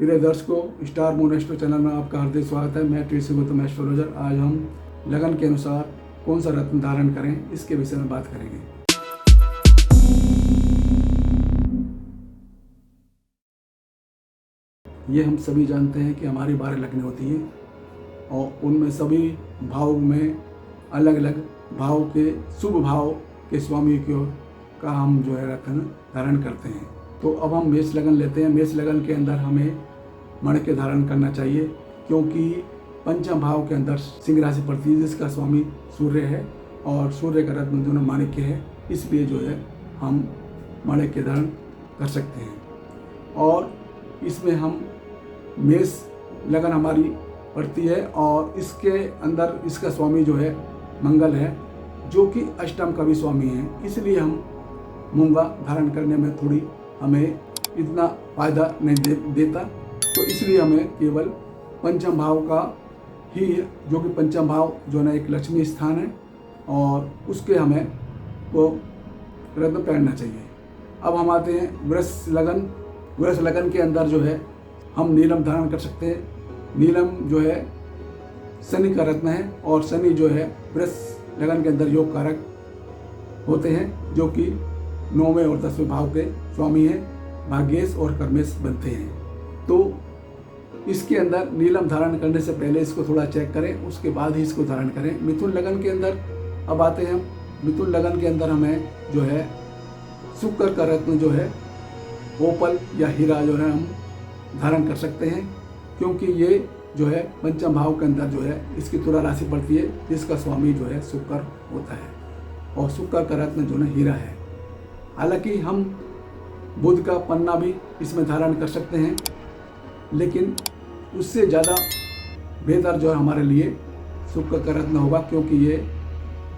प्रिय दर्शकों, star moon astro channel में आपका हार्दिक स्वागत है। मैं ट्रेसी गौतम एस्ट्रोलॉजर। आज हम लगन के अनुसार कौन सा रत्न धारण करें इसके विषय में बात करेंगे। ये हम सभी जानते हैं कि हमारी 12 लगनें होती हैं और उनमें सभी भाव में अलग अलग भाव के शुभ भाव के स्वामी की ओर का हम रत्न धारण करते हैं। तो अब हम मेष लगन लेते हैं। मेष लगन के अंदर हमें मणिक्य धारण करना चाहिए, क्योंकि पंचम भाव के अंदर सिंह राशि पड़ती है जिसका स्वामी सूर्य है और सूर्य का रत्न दोनों माणिक्य है, इसलिए हम मणिक्य धारण कर सकते हैं। और इसमें हम मेष लगन हमारी पड़ती है और इसके अंदर इसका स्वामी मंगल है, जो कि अष्टम का भी स्वामी है, इसलिए हम मूंगा धारण करने में थोड़ी हमें इतना फायदा नहीं देता। तो इसलिए हमें केवल पंचम भाव का ही, जो कि पंचम भाव एक लक्ष्मी स्थान है और उसके हमें वो रत्न पहनना चाहिए। अब हम आते हैं वृष लगन। वृष लगन के अंदर हम नीलम धारण कर सकते हैं। नीलम शनि का रत्न है और शनि वृष लगन के अंदर योग कारक होते हैं, जो कि 9वें और 10वें भाव के स्वामी हैं, भाग्येश और कर्मेश बनते हैं। तो इसके अंदर नीलम धारण करने से पहले इसको थोड़ा चेक करें, उसके बाद ही इसको धारण करें। मिथुन लगन के अंदर अब आते हैं हम। मिथुन लगन के अंदर हमें शुक्र का रत्न ओपल या हीरा हम धारण कर सकते हैं, क्योंकि ये पंचम भाव के अंदर इसकी तुला राशि पड़ती है जिसका स्वामी शुक्र होता है और शुक्र का रत्न हीरा है। हालांकि हम बुध का पन्ना भी इसमें धारण कर सकते हैं, लेकिन उससे ज़्यादा बेहतर हमारे लिए शुक्र का रत्न होगा, क्योंकि ये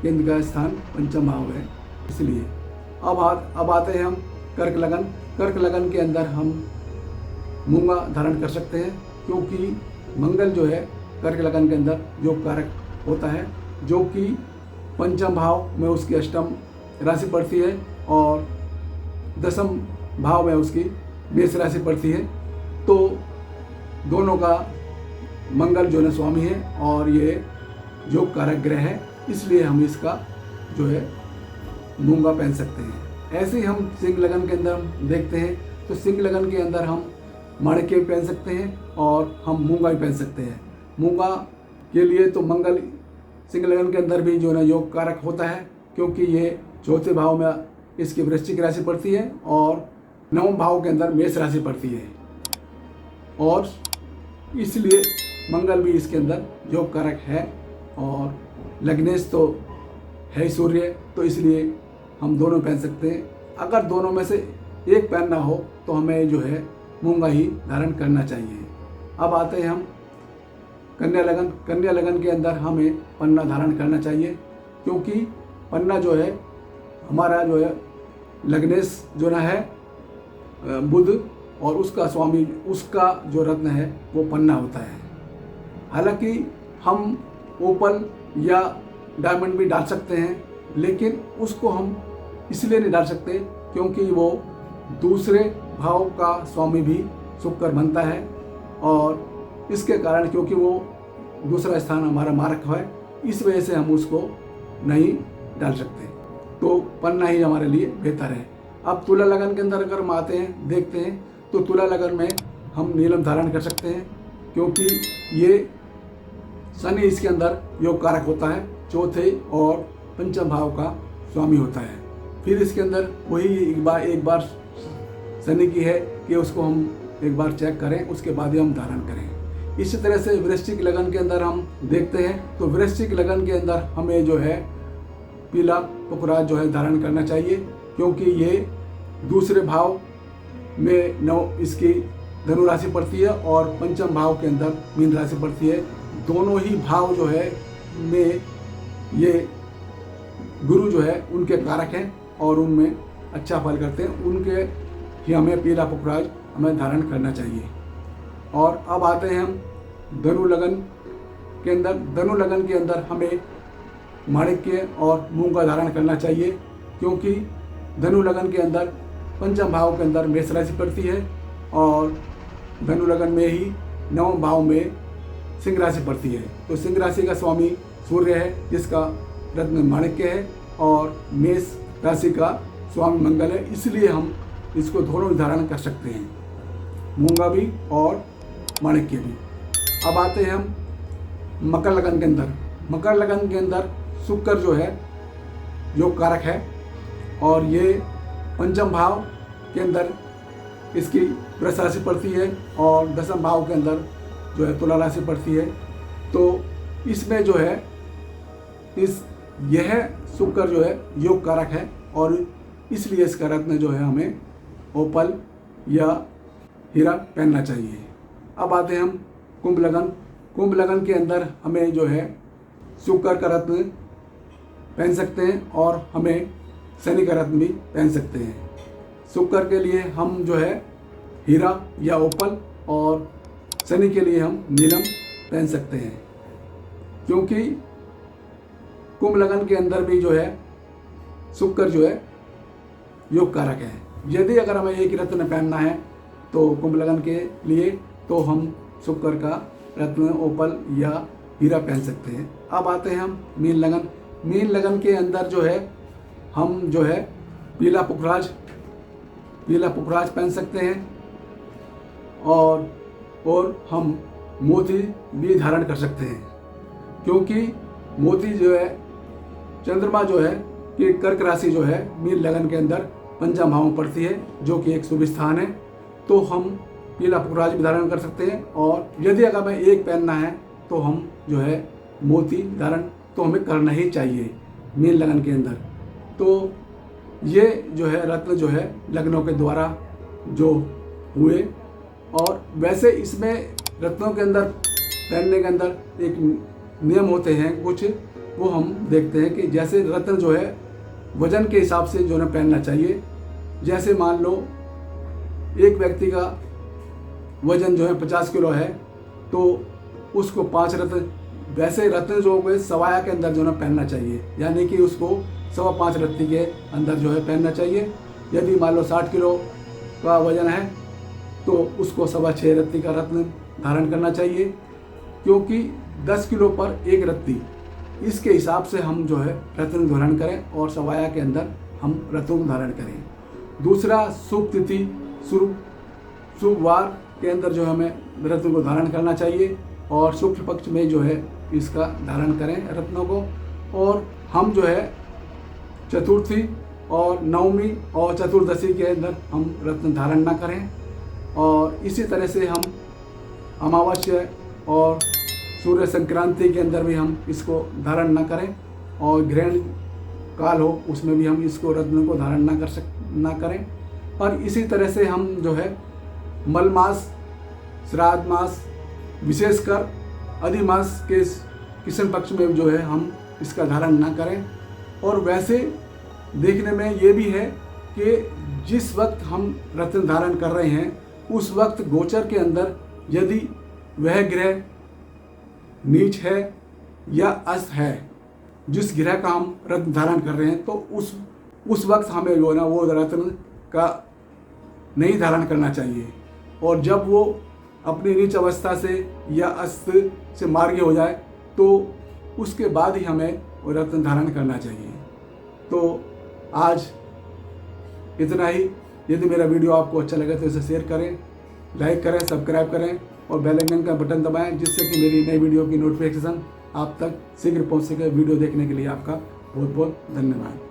केंद्र का स्थान पंचम भाव है। इसलिए अब आते हैं हम कर्क लगन। कर्क लगन के अंदर हम मूंगा धारण कर सकते हैं, क्योंकि मंगल कर्क लगन के अंदर योग कारक होता है, जो कि पंचम भाव में उसकी अष्टम राशि पड़ती है और दसम भाव में उसकी मेष राशि पड़ती है। तो दोनों का मंगल स्वामी है और ये योग कारक ग्रह है, इसलिए हम इसका मूंगा पहन सकते हैं। ऐसे ही हम सिंह लगन के अंदर देखते हैं, तो सिंह लगन के अंदर हम माणिक्य भी पहन सकते हैं और हम मूंगा भी पहन सकते हैं। मूंगा के लिए तो मंगल सिंह लगन के अंदर भी योग कारक होता है, क्योंकि ये चौथे भाव में इसकी वृश्चिक राशि पड़ती है और 9वें भाव के अंदर मेष राशि पड़ती है, और इसलिए मंगल भी इसके अंदर योग कारक है और लग्नेश तो है सूर्य, तो इसलिए हम दोनों पहन सकते हैं। अगर दोनों में से एक पहनना हो तो हमें मूंगा ही धारण करना चाहिए। अब आते हैं हम कन्या लगन। कन्या लगन के अंदर हमें पन्ना धारण करना चाहिए, क्योंकि पन्ना हमारा लग्नेश है बुध, और उसका स्वामी उसका रत्न है वो पन्ना होता है। हालांकि हम ओपल या डायमंड भी डाल सकते हैं, लेकिन उसको हम इसलिए नहीं डाल सकते क्योंकि वो दूसरे भाव का स्वामी भी शुक्र बनता है, और इसके कारण क्योंकि वो दूसरा स्थान हमारा मारक है, इस वजह से हम उसको नहीं डाल सकते। तो पन्ना ही हमारे लिए बेहतर है। अब तुला लगन के अंदर अगर हम आते हैं देखते हैं, तो तुला लगन में हम नीलम धारण कर सकते हैं, क्योंकि ये शनि इसके अंदर योग कारक होता है, चौथे और पंचम भाव का स्वामी होता है। फिर इसके अंदर वही एक बार शनि की है कि उसको हम एक बार चेक करें, उसके बाद ही हम धारण करें। इसी तरह से वृश्चिक लगन के अंदर हम देखते हैं, तो वृश्चिक लगन के अंदर हमें पीला पुखराज धारण करना चाहिए, क्योंकि ये दूसरे भाव में इसकी धनु राशि पड़ती है और पंचम भाव के अंदर मीन राशि पड़ती है। दोनों ही भाव में ये गुरु उनके कारक हैं और उनमें अच्छा फल करते हैं, उनके ही हमें पीला पुखराज हमें धारण करना चाहिए। और अब आते हैं हम धनु लगन के अंदर। धनु लगन के अंदर हमें माणिक्य और मूंगा धारण करना चाहिए, क्योंकि धनु लगन के अंदर पंचम भाव के अंदर मेष राशि पड़ती है और धनु लगन में ही 9वें भाव में सिंह राशि पड़ती है। तो सिंह राशि का स्वामी सूर्य है, जिसका रत्न माणिक्य है, और मेष राशि का स्वामी मंगल है, इसलिए हम इसको दोनों धारण कर सकते हैं, मूंगा भी और माणिक्य भी। अब आते हैं हम मकर लगन के अंदर। मकर लगन के अंदर शुक्र जो है योग कारक है, और ये पंचम भाव के अंदर इसकी वृष राशि पड़ती है, और दसम भाव के अंदर जो है तुला राशि पड़ती है। तो इसमें जो है यह शुक्र जो है योग कारक है, और इसलिए इसका रत्न जो है हमें ओपल या हीरा पहनना चाहिए। अब आते हैं हम कुंभ लगन। कुंभ लगन के अंदर हमें जो है शुक्र का रत्न पहन सकते हैं, और हमें शनि का रत्न भी पहन सकते हैं। शुक्र के लिए हम जो है हीरा या ओपल, और शनि के लिए हम नीलम पहन सकते हैं, क्योंकि कुंभ लगन के अंदर भी जो है शुक्र जो है योग कारक है। यदि अगर हमें एक रत्न पहनना है तो कुंभ लगन के लिए, तो हम शुक्र का रत्न ओपल या हीरा पहन सकते हैं। अब आते हैं हम मीन लगन। मीन लगन के अंदर जो है हम जो है पीला पुखराज पहन सकते हैं, और हम मोती भी धारण कर सकते हैं, क्योंकि मोती जो है चंद्रमा जो है कि कर्क राशि जो है मीन लगन के अंदर पंचम भाव में पड़ती है, जो कि एक शुभ स्थान है। तो हम पीला पुखराज भी धारण कर सकते हैं, और यदि अगर हमें एक पहनना है तो हम जो है मोती धारण तो हमें करना ही चाहिए मीन लगन के अंदर। तो ये जो है रत्न जो है लग्नों के द्वारा जो हुए, और वैसे इसमें रत्नों के अंदर पहनने के अंदर एक नियम होते हैं कुछ, वो हम देखते हैं कि जैसे रत्न जो है वजन के हिसाब से जो है पहनना चाहिए। जैसे मान लो एक व्यक्ति का वजन जो है 50 किलो है, तो उसको 5 रत्न, वैसे रत्न जो है सवाया के अंदर जो है पहनना चाहिए, यानी कि उसको 5.25 रत्ती के अंदर जो है पहनना चाहिए। यदि मान लो 60 किलो का वजन है तो उसको 6.25 रत्ती का रत्न धारण करना चाहिए, क्योंकि 10 किलो पर 1 रत्ती, इसके हिसाब से हम जो है रत्न धारण करें, और सवाया के अंदर हम रत्न धारण करें। दूसरा, शुभ तिथि शुभ वार के अंदर जो हमें रत्न को धारण करना चाहिए, और शुक्ल पक्ष में जो है इसका धारण करें रत्नों को। और हम जो है चतुर्थी और नवमी और चतुर्दशी के अंदर हम रत्न धारण ना करें, और इसी तरह से हम अमावस्या और सूर्य संक्रांति के अंदर भी हम इसको धारण ना करें, और ग्रहण काल हो उसमें भी हम इसको रत्न को धारण ना करें। और इसी तरह से हम जो है मल मास, श्राद्ध मास, विशेषकर अधिमास के कृष्ण पक्ष में जो है हम इसका धारण ना करें। और वैसे देखने में ये भी है कि जिस वक्त हम रत्न धारण कर रहे हैं उस वक्त गोचर के अंदर यदि वह ग्रह नीच है या अस्त है, जिस ग्रह का हम रत्न धारण कर रहे हैं, तो उस वक्त हमें जो है ना वो रत्न का नहीं धारण करना चाहिए। और जब वो अपनी नीच अवस्था से या अस्त से मार्गी हो जाए तो उसके बाद ही हमें वो रत्न धारण करना चाहिए। तो आज इतना ही। यदि मेरा वीडियो आपको अच्छा लगे तो इसे शेयर करें, लाइक करें, सब्सक्राइब करें और बेल आइकन का बटन दबाएं, जिससे कि मेरी नई वीडियो की नोटिफिकेशन आप तक शीघ्र पहुंच सके। वीडियो देखने के लिए आपका बहुत बहुत धन्यवाद।